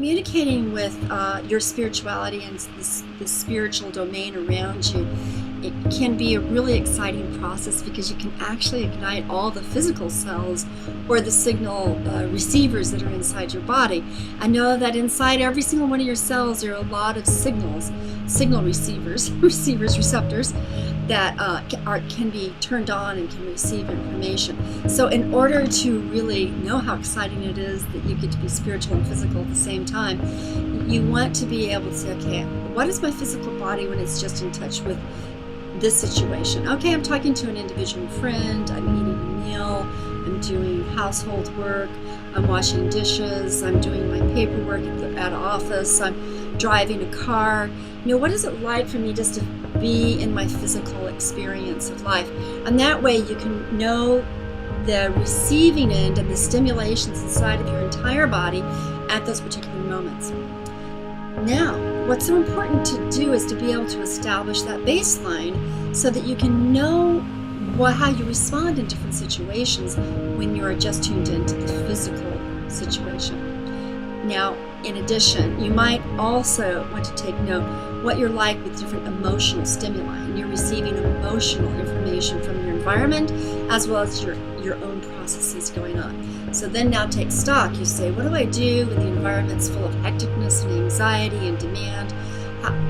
communicating with your spirituality and the spiritual domain around you, it can be a really exciting process because you can actually ignite all the physical cells or the signal receivers that are inside your body. I know that inside every single one of your cells there are a lot of signal receivers, receptors that can be turned on and can receive information. So in order to really know how exciting it is that you get to be spiritual and physical at the same time, you want to be able to say, okay, what is my physical body when it's just in touch with this situation? Okay, I'm talking to an individual friend, I'm eating a meal, I'm doing household work, I'm washing dishes, I'm doing my paperwork at office, I'm driving a car. You know, what is it like for me just to be in my physical experience of life? And that way you can know the receiving end and the stimulations inside of your entire body at those particular moments. Now, what's so important to do is to be able to establish that baseline so that you can know how you respond in different situations when you're just tuned into the physical situation. Now, in addition, you might also want to take note what you're like with different emotional stimuli, and you're receiving emotional information from your environment as well as your own processes going on. So then now take stock. You say, what do I do when the environment's full of hecticness and anxiety and demand?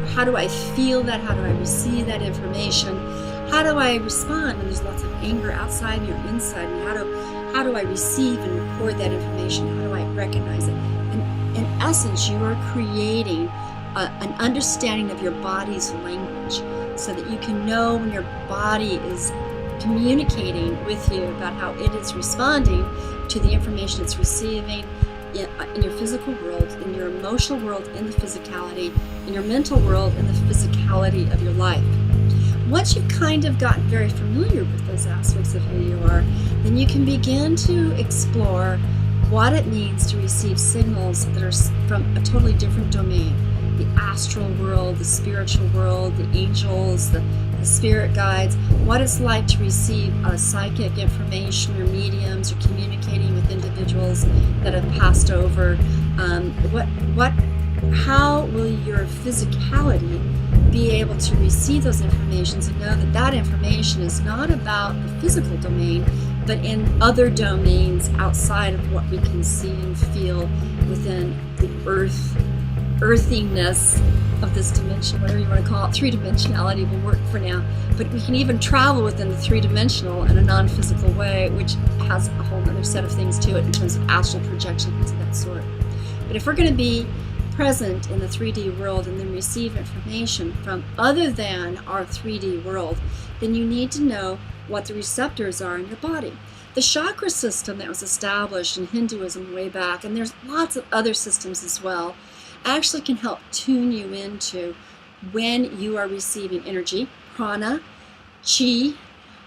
How do I feel that? How do I receive that information? How do I respond when there's lots of anger outside me or inside me? How do I receive and record that information? How do I recognize it? And in essence, you are creating an understanding of your body's language so that you can know when your body is communicating with you about how it is responding to the information it's receiving in your physical world, in your emotional world, in the physicality, in your mental world, in the physicality of your life. Once you've kind of gotten very familiar with those aspects of who you are, then you can begin to explore what it means to receive signals that are from a totally different domain. The astral world, the spiritual world, the angels, the spirit guides, what it's like to receive psychic information or mediums or communicating with individuals that have passed over. How will your physicality be able to receive those informations and know that that information is not about the physical domain, but in other domains outside of what we can see and feel within the earthiness of this dimension, whatever you want to call it. Three-dimensionality will work for now, but we can even travel within the three-dimensional in a non-physical way, which has a whole other set of things to it in terms of astral projection, things of that sort. But if we're going to be present in the 3D world and then receive information from other than our 3D world, then you need to know what the receptors are in your body. The chakra system that was established in Hinduism way back, and there's lots of other systems as well, actually can help tune you into when you are receiving energy, prana, chi,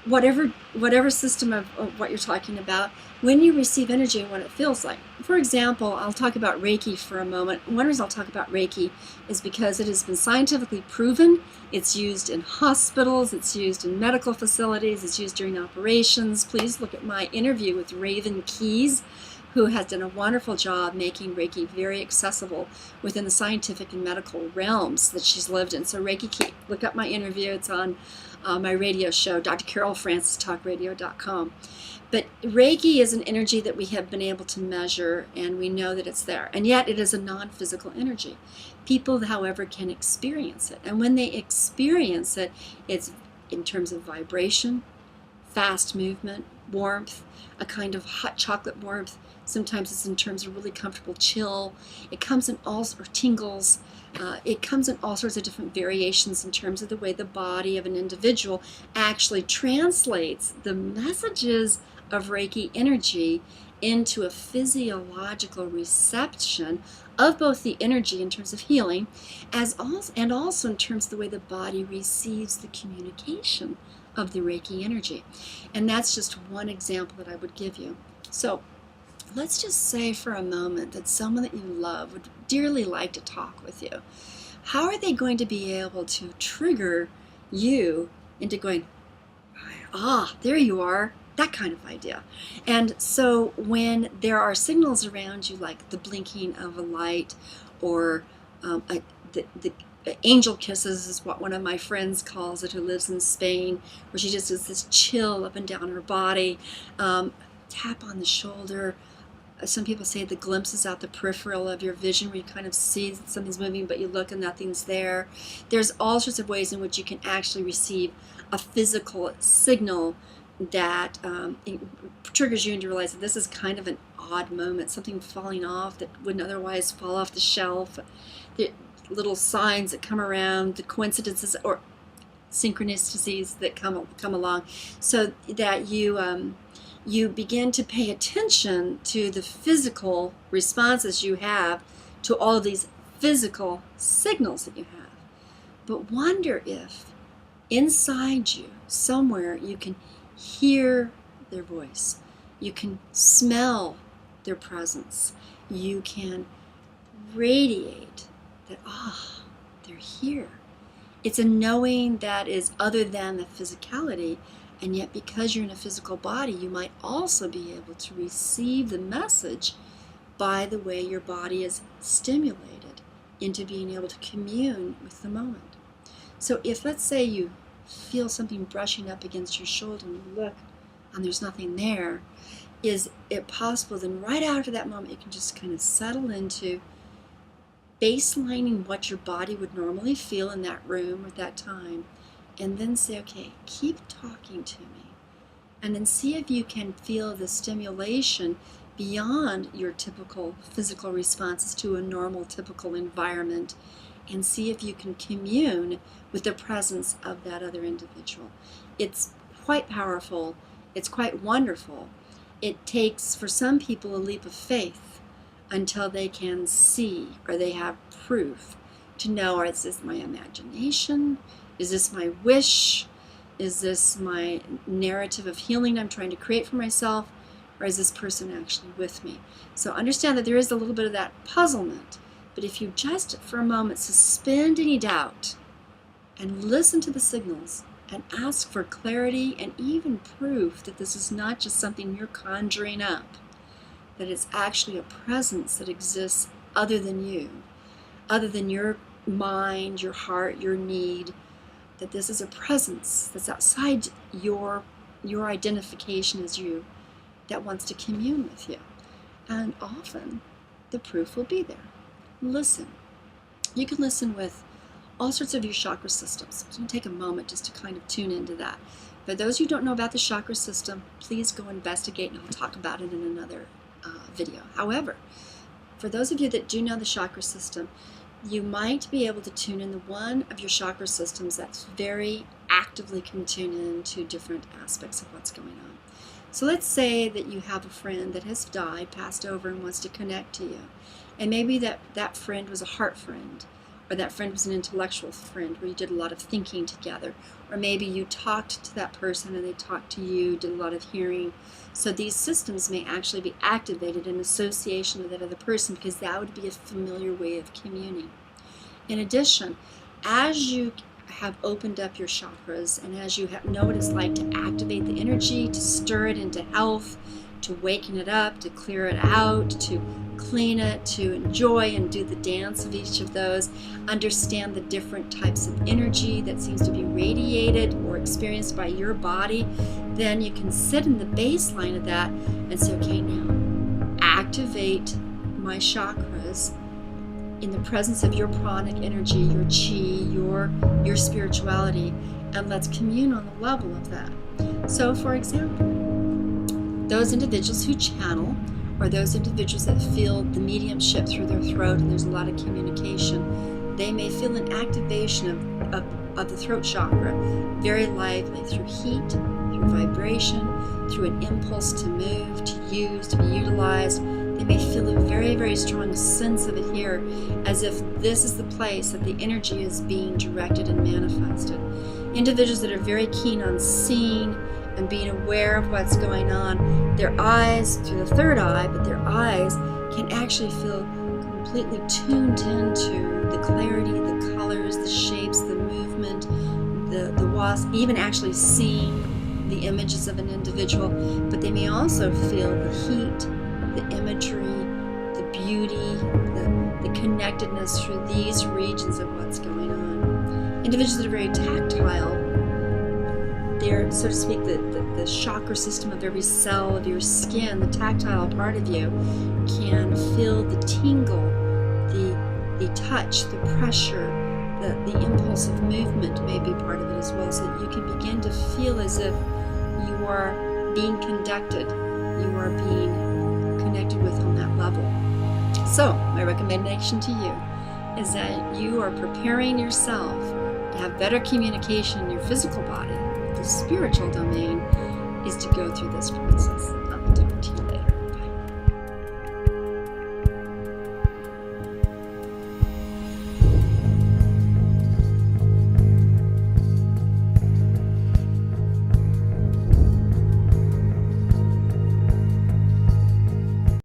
whatever system of what you're talking about, when you receive energy and what it feels like. For example, I'll talk about Reiki for a moment. One reason I'll talk about Reiki is because it has been scientifically proven. It's used in hospitals, it's used in medical facilities, it's used during operations. Please look at my interview with Raven Keys, who has done a wonderful job making Reiki very accessible within the scientific and medical realms that she's lived in. So Reiki, look up my interview. It's on my radio show, drcarolfrancistalkradio.com. But Reiki is an energy that we have been able to measure, and we know that it's there. And yet it is a non-physical energy. People, however, can experience it. And when they experience it, it's in terms of vibration, fast movement, warmth, a kind of hot chocolate warmth. Sometimes it's in terms of really comfortable chill. It comes in all sorts of tingles. It comes in all sorts of different variations in terms of the way the body of an individual actually translates the messages of Reiki energy into a physiological reception of both the energy in terms of healing and also in terms of the way the body receives the communication of the Reiki energy. And that's just one example that I would give you. So let's just say for a moment that someone that you love would dearly like to talk with you. How are they going to be able to trigger you into going, there you are. that kind of idea. And so when there are signals around you, like the blinking of a light, or the angel kisses is what one of my friends calls it, who lives in Spain, where she just does this chill up and down her body, tap on the shoulder. Some people say the glimpses out the peripheral of your vision, where you kind of see that something's moving, but you look and nothing's there. There's all sorts of ways in which you can actually receive a physical signal that triggers you into realize that this is kind of an odd moment, something falling off that wouldn't otherwise fall off the shelf. The little signs that come around, the coincidences or synchronicities that come along, so that you begin to pay attention to the physical responses you have to all of these physical signals that you have. But wonder if inside you, somewhere, you can hear their voice. You can smell their presence. You can radiate that, they're here. It's a knowing that is other than the physicality, and yet because you're in a physical body, you might also be able to receive the message by the way your body is stimulated into being able to commune with the moment. So if, let's say, you feel something brushing up against your shoulder and you look and there's nothing there, is it possible then right after that moment you can just kind of settle into baselining what your body would normally feel in that room at that time, and then say, okay, keep talking to me, and then see if you can feel the stimulation beyond your typical physical responses to a normal, typical environment, and see if you can commune with the presence of that other individual. It's quite powerful. It's quite wonderful. It takes, for some people, a leap of faith until they can see, or they have proof to know, is this my imagination? Is this my wish? Is this my narrative of healing I'm trying to create for myself? Or is this person actually with me? So understand that there is a little bit of that puzzlement. But if you just for a moment suspend any doubt and listen to the signals and ask for clarity and even proof that this is not just something you're conjuring up, that it's actually a presence that exists other than you, other than your mind, your heart, your need, that this is a presence that's outside your identification as you, that wants to commune with you. And often the proof will be there. Listen. You can listen with all sorts of your chakra systems. So take a moment just to kind of tune into that. For those who don't know about the chakra system, please go investigate, and I'll talk about it in another video. However, for those of you that do know the chakra system, you might be able to tune in the one of your chakra systems that's very actively can tune in to different aspects of what's going on. So let's say that you have a friend that has died, passed over, and wants to connect to you. And maybe that friend was a heart friend, or that friend was an intellectual friend where you did a lot of thinking together. Or maybe you talked to that person and they talked to you, did a lot of hearing. So these systems may actually be activated in association with that other person, because that would be a familiar way of communing. In addition, as you have opened up your chakras, and as you know what it's like to activate the energy, to stir it into health, to waken it up, to clear it out, to clean it, to enjoy and do the dance of each of those, understand the different types of energy that seems to be radiated or experienced by your body, then you can sit in the baseline of that and say, okay, now activate my chakras in the presence of your pranic energy, your chi, your spirituality, and let's commune on the level of that. So, for example, those individuals who channel, or those individuals that feel the mediumship through their throat and there's a lot of communication, they may feel an activation of the throat chakra very lively through heat, through vibration, through an impulse to move, to use, to be utilized. They may feel a very, very strong sense of it here, as if this is the place that the energy is being directed and manifested. Individuals that are very keen on seeing and being aware of what's going on, their eyes, through the third eye, but their eyes can actually feel completely tuned into the clarity, the colors, the shapes, the movement, the wasp, even actually seeing the images of an individual, but they may also feel the heat, the imagery, the beauty, the connectedness through these regions of what's going on. Individuals that are very tactile, they're, so to speak, the chakra system of every cell of your skin, the tactile part of you, can feel the tingle, the touch, the pressure, the impulse of movement may be part of it as well, so that you can begin to feel as if you are being conducted, you are being connected with on that level. So, my recommendation to you is that you are preparing yourself to have better communication in your physical body. The spiritual domain is to go through this process. I'll talk to you later.